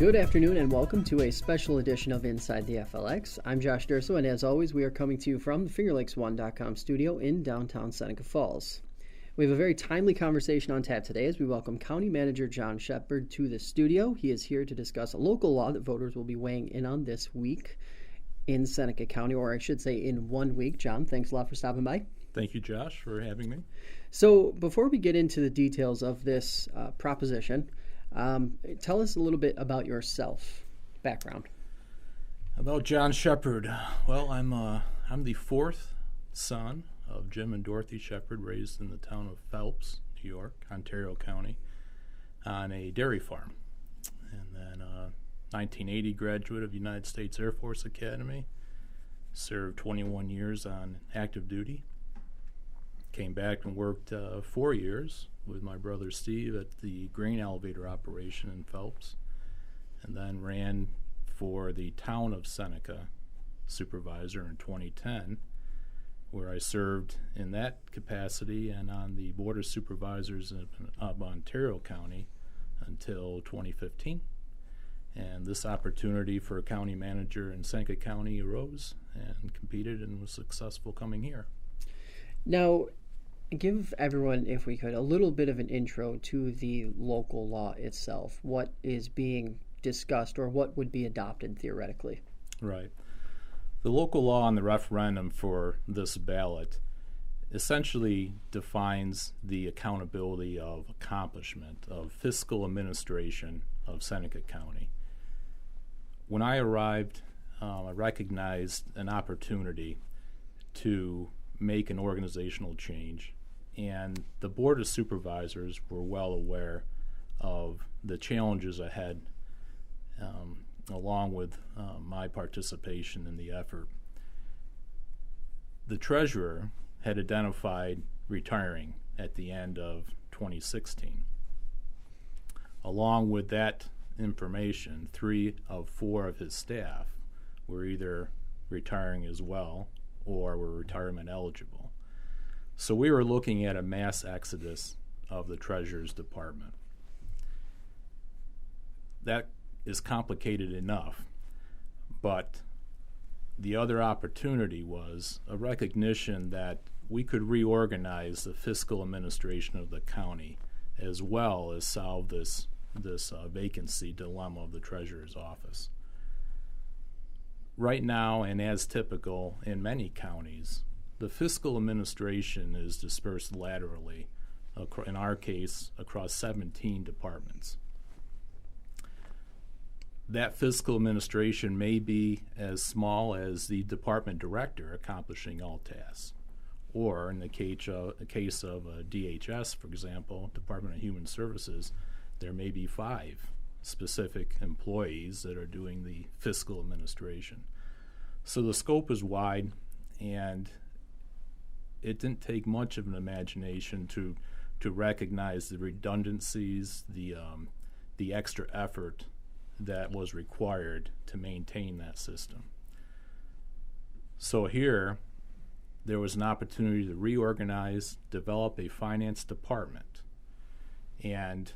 Good afternoon and welcome to a special edition of Inside the FLX. I'm Josh Durso, and as always, we are coming to you from the FingerLakes1.com studio in downtown Seneca Falls. We have a very timely conversation on tap today as we welcome County Manager John Sheppard to the studio. He is here to discuss a local law that voters will be weighing in on this week in Seneca County, or I should say in 1 week. John, thanks a lot for stopping by. Thank you, Josh, for having me. So before we get into the details of this proposition, tell us a little bit about yourself, background. About John Sheppard. Well, I'm the fourth son of Jim and Dorothy Sheppard, raised in the town of Phelps, New York, Ontario County, on a dairy farm. And then 1980 graduate of United States Air Force Academy, served 21 years on active duty, came back and worked 4 years with my brother Steve at the grain elevator operation in Phelps, and then ran for the town of Seneca supervisor in 2010, where I served in that capacity and on the board of supervisors of Ontario County until 2015. And this opportunity for a county manager in Seneca County arose, and competed and was successful coming here. Now, give everyone, if we could, a little bit of an intro to the local law itself. What is being discussed, or what would be adopted theoretically? Right. The local law on the referendum for this ballot essentially defines the accountability of accomplishment of fiscal administration of Seneca County. When I arrived, I recognized an opportunity to make an organizational change, and the Board of Supervisors were well aware of the challenges ahead, along with my participation in the effort. The treasurer had identified retiring at the end of 2016. Along with that information, 3 of 4 of his staff were either retiring as well or were retirement eligible. So we were looking at a mass exodus of the Treasurer's Department. That is complicated enough, but the other opportunity was a recognition that we could reorganize the fiscal administration of the county as well as solve this vacancy dilemma of the Treasurer's office. Right now, and as typical in many counties, the fiscal administration is dispersed laterally, in our case, across 17 departments. That fiscal administration may be as small as the department director accomplishing all tasks, or in the case of DHS, for example, Department of Human Services, there may be 5 specific employees that are doing the fiscal administration. So the scope is wide, and it didn't take much of an imagination to recognize the redundancies, the extra effort that was required to maintain that system. So here, there was an opportunity to reorganize, develop a finance department, and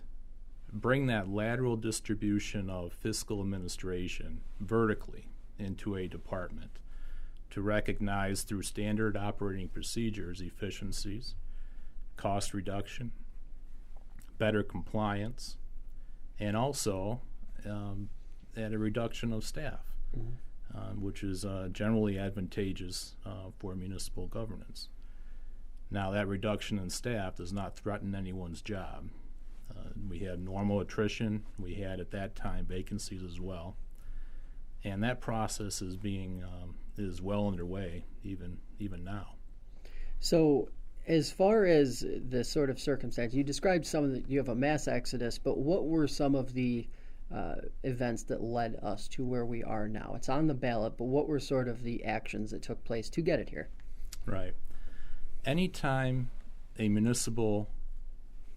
bring that lateral distribution of fiscal administration vertically into a department to recognize through standard operating procedures efficiencies, cost reduction, better compliance, and also at a reduction of staff, which is generally advantageous for municipal governance. Now, that reduction in staff does not threaten anyone's job. We had normal attrition. We had at that time vacancies as well, and that process is well underway even now. So, as far as the sort of circumstance, you described you have a mass exodus, but what were some of the events that led us to where we are now? It's on the ballot, but what were sort of the actions that took place to get it here? Right. Anytime a municipal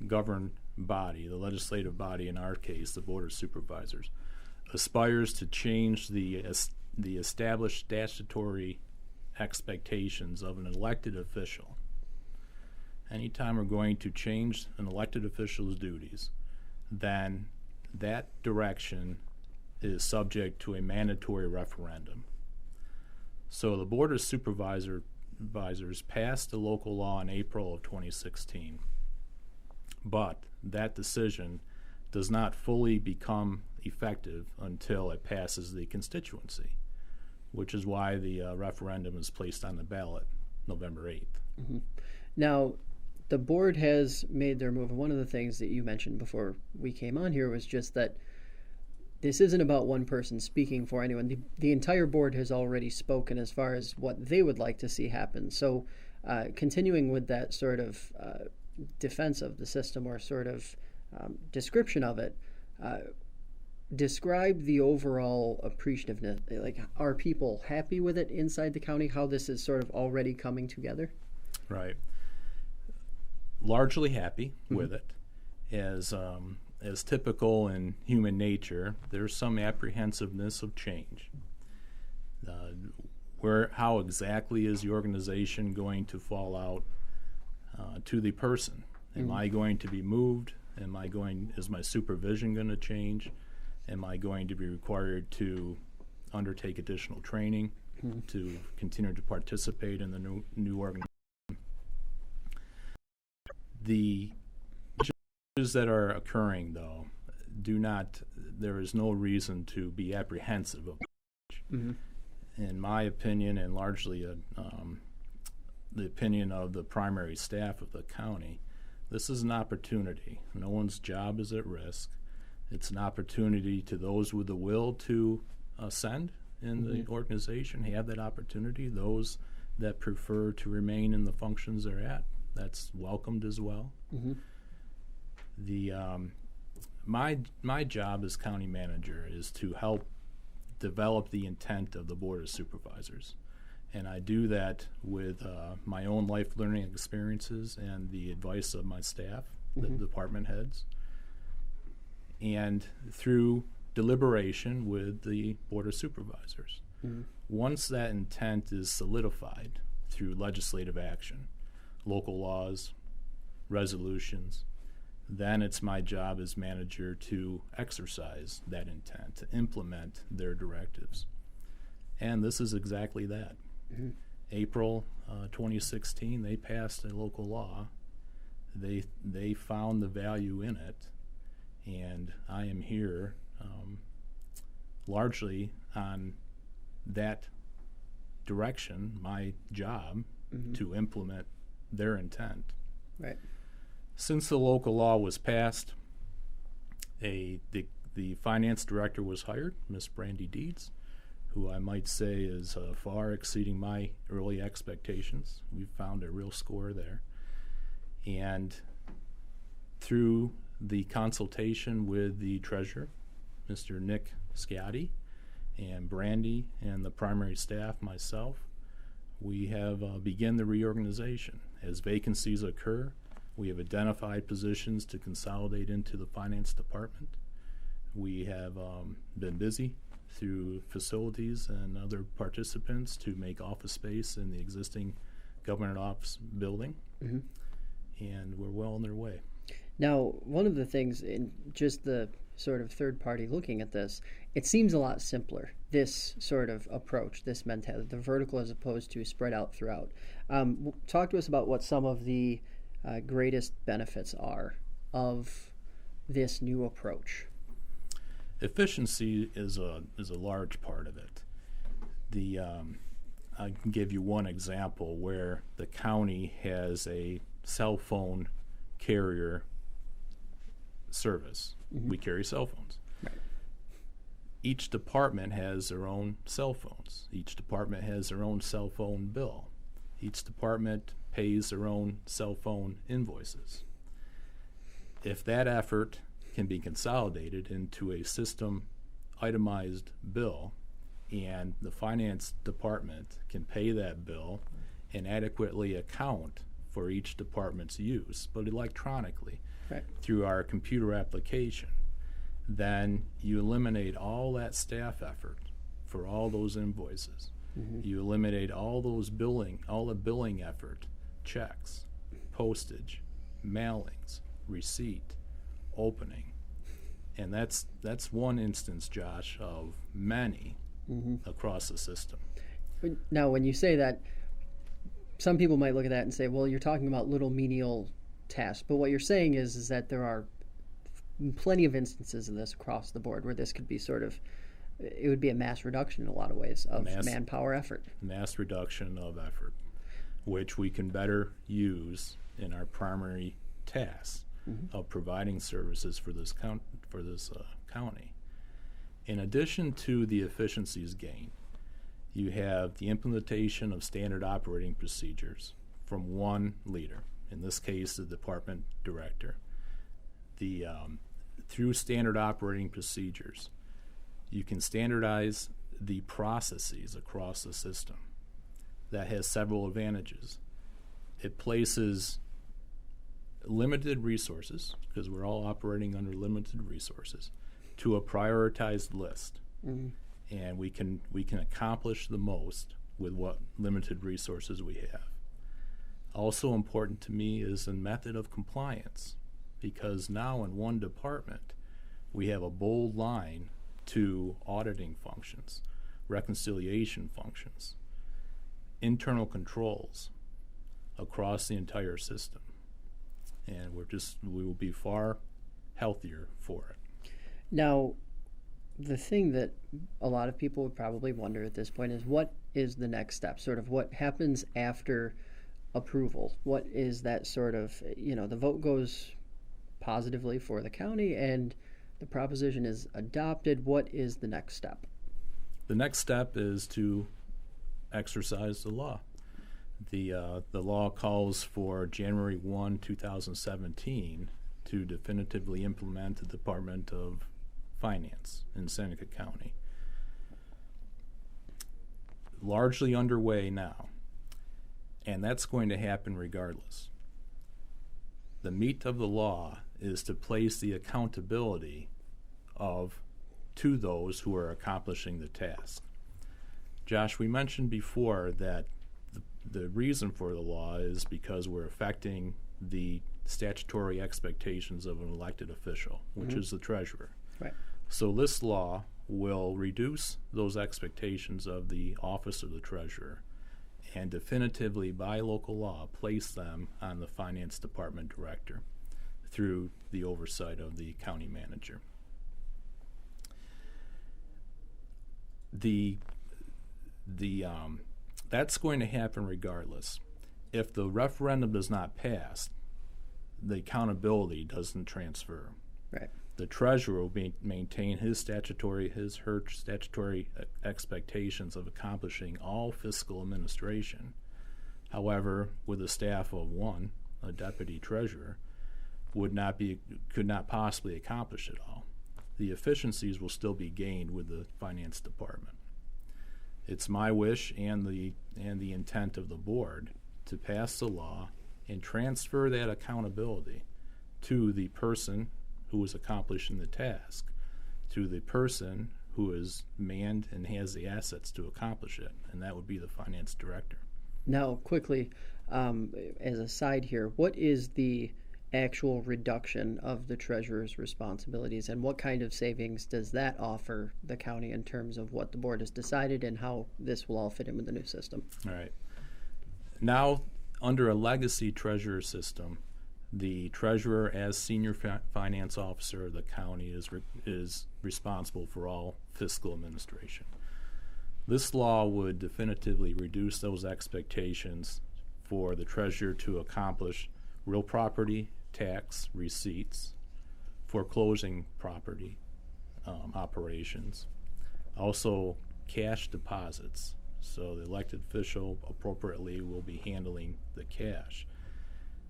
governed body, the legislative body in our case, the Board of Supervisors, aspires to change the established statutory expectations of an elected official, anytime we're going to change an elected official's duties, then that direction is subject to a mandatory referendum. So the Board of Supervisors passed the local law in April of 2016, but that decision does not fully become effective until it passes the constituency, which is why the referendum is placed on the ballot November 8th. Mm-hmm. Now, the board has made their move. One of the things that you mentioned before we came on here was just that this isn't about one person speaking for anyone. The entire board has already spoken as far as what they would like to see happen. So continuing with that sort of defense of the system, or sort of description of it, describe the overall appreciativeness. Like, are people happy with it inside the county, how this is sort of already coming together? Right. Largely happy with it. As typical in human nature, there's some apprehensiveness of change. How exactly is the organization going to fall out to the person? Am I going to be moved? Is my supervision going to change? Am I going to be required to undertake additional training to continue to participate in the new organization? The changes that are occurring, though, there is no reason to be apprehensive of change. In my opinion, and largely the opinion of the primary staff of the county, this is an opportunity. No one's job is at risk. It's an opportunity to those with the will to ascend in the organization, have that opportunity. Those that prefer to remain in the functions they're at, that's welcomed as well. My job as county manager is to help develop the intent of the Board of Supervisors, and I do that with my own life learning experiences and the advice of my staff, the department heads, and through deliberation with the Board of Supervisors. Once that intent is solidified through legislative action, local laws, resolutions, then it's my job as manager to exercise that intent, to implement their directives. And this is exactly that. April 2016, they passed a local law. They found the value in it, and I am here largely on that direction, my job to implement their intent. Right. Since the local law was passed, the finance director was hired, Miss Brandy Deeds, who I might say is far exceeding my early expectations. We've found a real score there. And through the consultation with the treasurer, Mr. Nick Sciatti, and Brandy and the primary staff, myself, we have begun the reorganization. As vacancies occur, we have identified positions to consolidate into the finance department. We have been busy through facilities and other participants to make office space in the existing government office building, and we're well on their way. Now, one of the things in just the sort of third party looking at this, it seems a lot simpler, this sort of approach, this mentality, the vertical as opposed to spread out throughout. Talk to us about what some of the greatest benefits are of this new approach. Efficiency is a large part of it. I can give you one example where the county has a cell phone carrier service. We carry cell phones. Right. Each department has their own cell phones. Each department has their own cell phone bill. Each department pays their own cell phone invoices. If that effort can be consolidated into a system itemized bill, and the finance department can pay that bill and adequately account for each department's use, but electronically, right, through our computer application, then you eliminate all that staff effort for all those invoices. You eliminate all the billing effort, checks, postage, mailings, receipt, opening, And that's one instance, Josh, of many across the system. Now, when you say that, some people might look at that and say, well, you're talking about little menial tasks. But what you're saying is that there are plenty of instances of this across the board where this could be it would be a mass reduction in a lot of ways of manpower effort. Mass reduction of effort, which we can better use in our primary tasks of providing services for this county. In addition to the efficiencies gained, you have the implementation of standard operating procedures from one leader, in this case the department director. Through standard operating procedures, you can standardize the processes across the system. That has several advantages. It places limited resources, because we're all operating under limited resources, to a prioritized list. And we can accomplish the most with what limited resources we have. Also important to me is the method of compliance, because now in one department we have a bold line to auditing functions, reconciliation functions, internal controls across the entire system. And we will be far healthier for it. Now, the thing that a lot of people would probably wonder at this point is, what is the next step? Sort of what happens after approval? What is that the vote goes positively for the county and the proposition is adopted. What is the next step? The next step is to exercise the law. The law calls for January 1, 2017 to definitively implement the Department of Finance in Seneca County. Largely underway now, and that's going to happen regardless. The meat of the law is to place the accountability to those who are accomplishing the task. Josh, we mentioned before that the reason for the law is because we're affecting the statutory expectations of an elected official, which is the treasurer. Right. So this law will reduce those expectations of the office of the treasurer and definitively, by local law, place them on the finance department director through the oversight of the county manager. That's going to happen regardless. If the referendum does not pass, the accountability doesn't transfer. Right. The treasurer will maintain her statutory expectations of accomplishing all fiscal administration. However, with a staff of one, a deputy treasurer, could not possibly accomplish it all. The efficiencies will still be gained with the finance department. It's my wish and the intent of the board to pass the law and transfer that accountability to the person who is accomplishing the task, to the person who is manned and has the assets to accomplish it, and that would be the finance director. Now, quickly, as a side here, what is the actual reduction of the treasurer's responsibilities, and what kind of savings does that offer the county in terms of what the board has decided and how this will all fit in with the new system? All right. Now, under a legacy treasurer system, the treasurer, as senior finance officer of the county, is responsible for all fiscal administration. This law would definitively reduce those expectations for the treasurer to accomplish real property tax receipts, foreclosing property operations, also cash deposits. So the elected official appropriately will be handling the cash.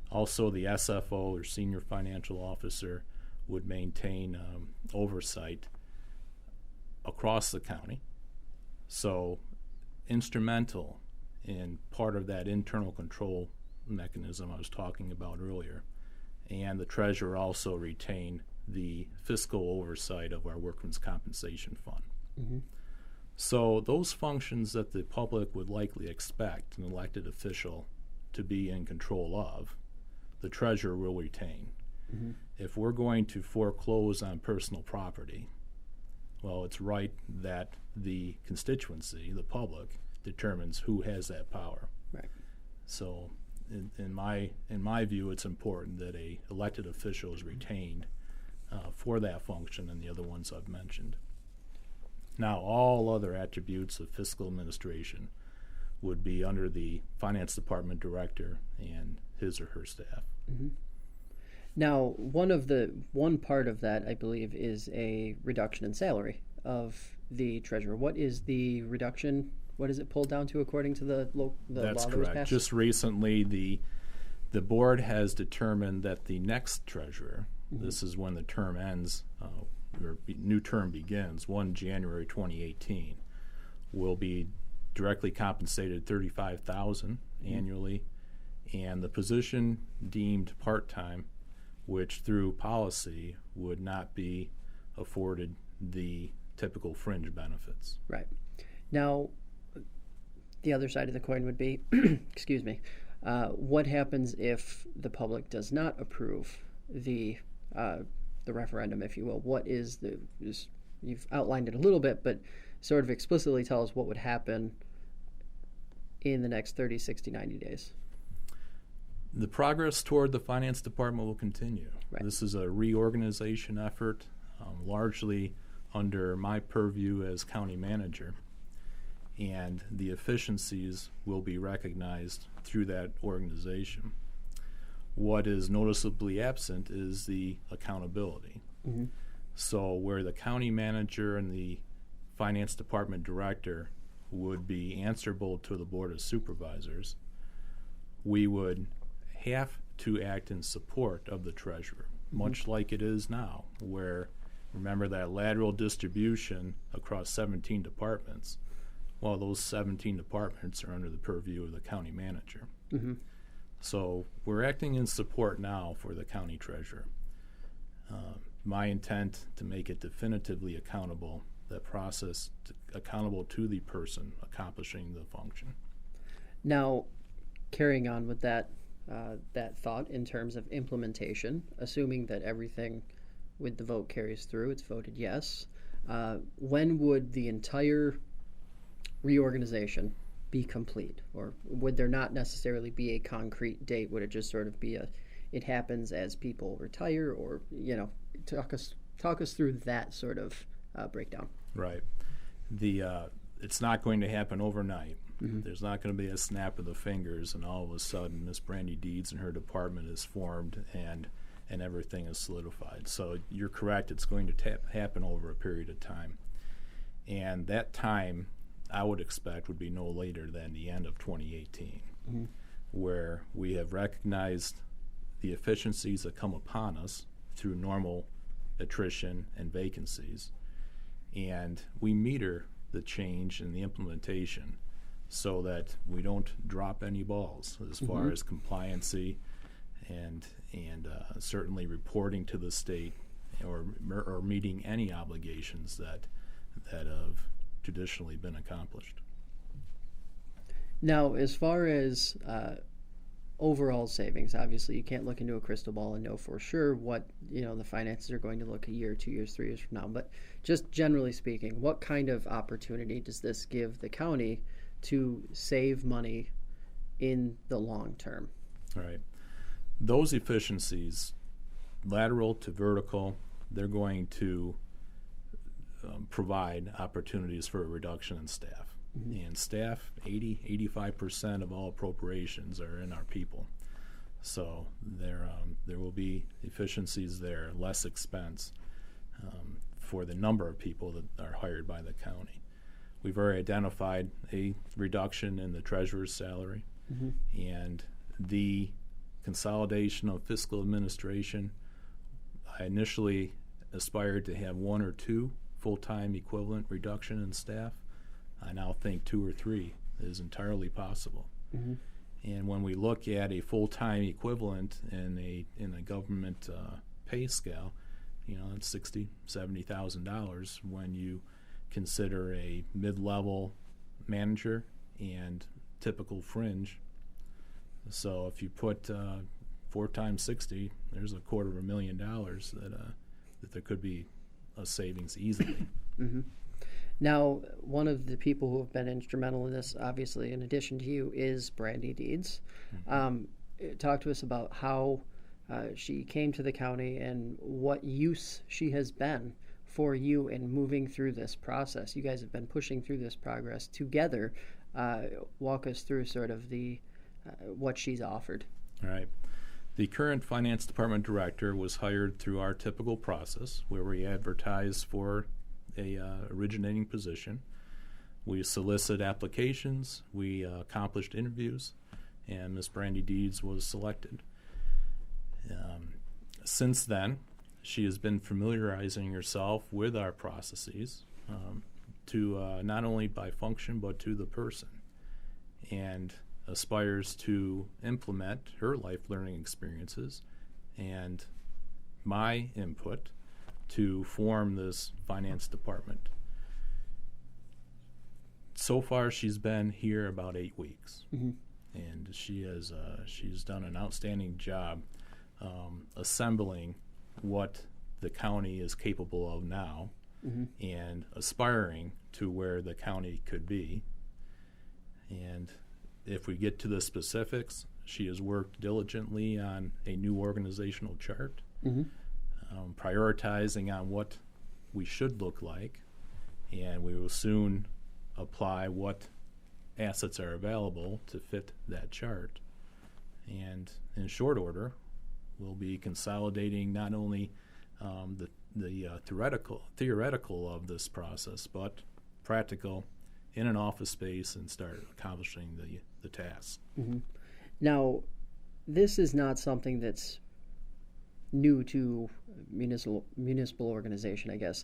Also, the SFO, or senior financial officer, would maintain oversight across the county. So instrumental in part of that internal control mechanism I was talking about earlier. And the treasurer also retain the fiscal oversight of our workman's compensation fund. Mm-hmm. So those functions that the public would likely expect an elected official to be in control of, the treasurer will retain. If we're going to foreclose on personal property, well, it's right that the constituency, the public, determines who has that power. Right. So in my view, it's important that a elected official is retained for that function and the other ones I've mentioned. Now, all other attributes of fiscal administration would be under the finance department director and his or her staff. Now, one part of that, I believe, is a reduction in salary of the treasurer. What is the reduction? What is it pulled down to according to the law that was correct. passed? Just recently, the board has determined that the next treasurer, this is when the term ends, or new term begins, 1 January 2018, will be directly compensated $35,000 annually, and the position deemed part-time, which through policy would not be afforded the typical fringe benefits. Right. Now, the other side of the coin would be, excuse me, what happens if the public does not approve the referendum, if you will? What is you've outlined it a little bit, but sort of explicitly tell us what would happen in the next 30, 60, 90 days. The progress toward the finance department will continue. Right. This is a reorganization effort, largely under my purview as county manager, and the efficiencies will be recognized through that organization. What is noticeably absent is the accountability. So where the county manager and the finance department director would be answerable to the board of supervisors, we would have to act in support of the treasurer, much like it is now, where, remember that lateral distribution across 17 departments, well, those 17 departments are under the purview of the county manager. So we're acting in support now for the county treasurer. My intent to make it definitively accountable, that process accountable to the person accomplishing the function. Now, carrying on with that thought in terms of implementation, assuming that everything with the vote carries through, it's voted yes, when would the entire reorganization be complete? Or would there not necessarily be a concrete date? Would it just sort of be it happens as people retire, or, talk us through that sort of breakdown? Right. It's not going to happen overnight. There's not going to be a snap of the fingers and all of a sudden Miss Brandy Deeds and her department is formed and everything is solidified. So you're correct, it's going to happen over a period of time. And that time, I would expect, would be no later than the end of 2018, where we have recognized the efficiencies that come upon us through normal attrition and vacancies, and we meter the change and the implementation so that we don't drop any balls as far as compliancy and certainly reporting to the state or meeting any obligations that have traditionally been accomplished. Now, as far as overall savings, obviously you can't look into a crystal ball and know for sure what the finances are going to look a year, 2 years, 3 years from now. But just generally speaking, what kind of opportunity does this give the county to save money in the long term? All right. Those efficiencies, lateral to vertical, they're going to provide opportunities for a reduction in staff. And staff, 85% of all appropriations are in our people. So there will be efficiencies there, less expense for the number of people that are hired by the county. We've already identified a reduction in the treasurer's salary, and the consolidation of fiscal administration. I initially aspired to have 1 or 2 full-time equivalent reduction in staff. I now think 2 or 3 is entirely possible. And when we look at a full-time equivalent in a government pay scale, it's $60,000, $70,000 when you consider a mid-level manager and typical fringe. So if you put 4 times 60, there's $250,000 that there could be a savings easily. Mm-hmm. Now, one of the people who have been instrumental in this, obviously, in addition to you, is Brandy Deeds. Mm-hmm. Talk to us about how she came to the county and what use she has been for you in moving through this process. You guys have been pushing through this progress together. Walk us through sort of the what she's offered. All right. The current finance department director was hired through our typical process where we advertise for a originating position. We solicit applications, we accomplished interviews, and Ms. Brandy Deeds was selected. Since then, she has been familiarizing herself with our processes to not only by function but to the person, and aspires to implement her life learning experiences and my input to form this finance department. So far, she's been here about 8 weeks, mm-hmm. and she's done an outstanding job assembling what the county is capable of now, mm-hmm. and aspiring to where the county could be. And if we get to the specifics, she has worked diligently on a new organizational chart, mm-hmm. Prioritizing on what we should look like, and we will soon apply what assets are available to fit that chart. And in short order, we'll be consolidating not only the theoretical of this process, but practical in an office space and start accomplishing the tasks. Mm-hmm. Now, this is not something that's new to municipal organization, I guess.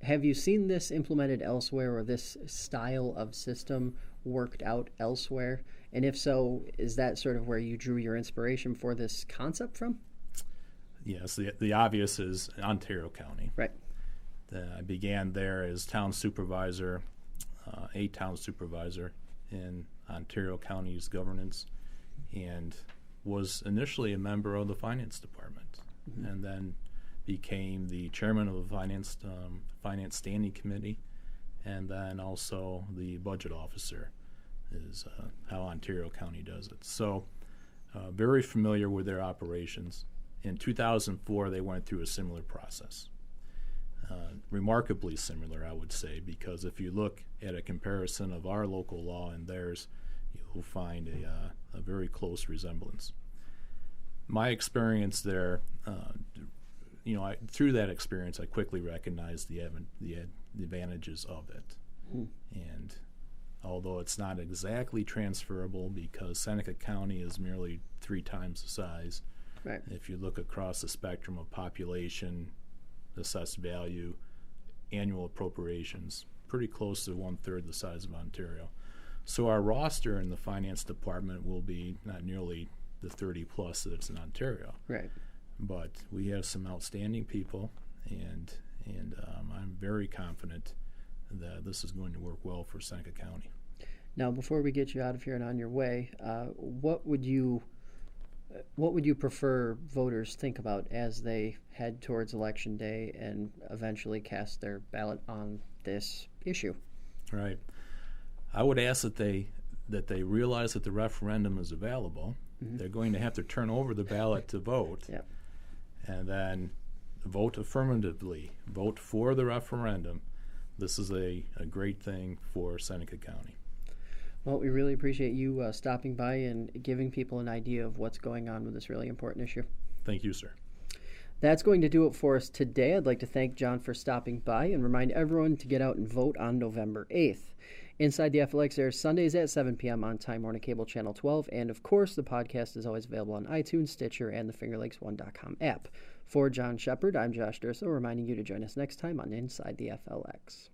Have you seen this implemented elsewhere, or this style of system worked out elsewhere? And if so, is that sort of where you drew your inspiration for this concept from? Yes, the obvious is Ontario County. Right. I began there as town supervisor, a town supervisor in Ontario County's governance, and was initially a member of the finance department, mm-hmm. and then became the chairman of the finance standing committee, and then also the budget officer is how Ontario County does it. So very familiar with their operations. In 2004, they went through a similar process. Remarkably similar, I would say, because if you look at a comparison of our local law and theirs, you'll find a very close resemblance. My experience there, through that experience, I quickly recognized the advantages of it. Mm. And although it's not exactly transferable because Seneca County is merely 3 times the size, right. If you look across the spectrum of population, assessed value, annual appropriations, pretty close to 1/3 the size of Ontario. So our roster in the finance department will be not nearly the 30 plus that's in Ontario. Right. But we have some outstanding people, and I'm very confident that this is going to work well for Seneca County. Now, before we get you out of here and on your way, what would you prefer voters think about as they head towards Election Day and eventually cast their ballot on this issue? Right. I would ask that they realize that the referendum is available. Mm-hmm. They're going to have to turn over the ballot to vote, yep. and then vote affirmatively, vote for the referendum. This is a great thing for Seneca County. Well, we really appreciate you stopping by and giving people an idea of what's going on with this really important issue. Thank you, sir. That's going to do it for us today. I'd like to thank John for stopping by and remind everyone to get out and vote on November 8th. Inside the FLX airs Sundays at 7 p.m. on Time Warner Cable Channel 12. And, of course, the podcast is always available on iTunes, Stitcher, and the FingerLakes1.com app. For John Sheppard, I'm Josh Durso, reminding you to join us next time on Inside the FLX.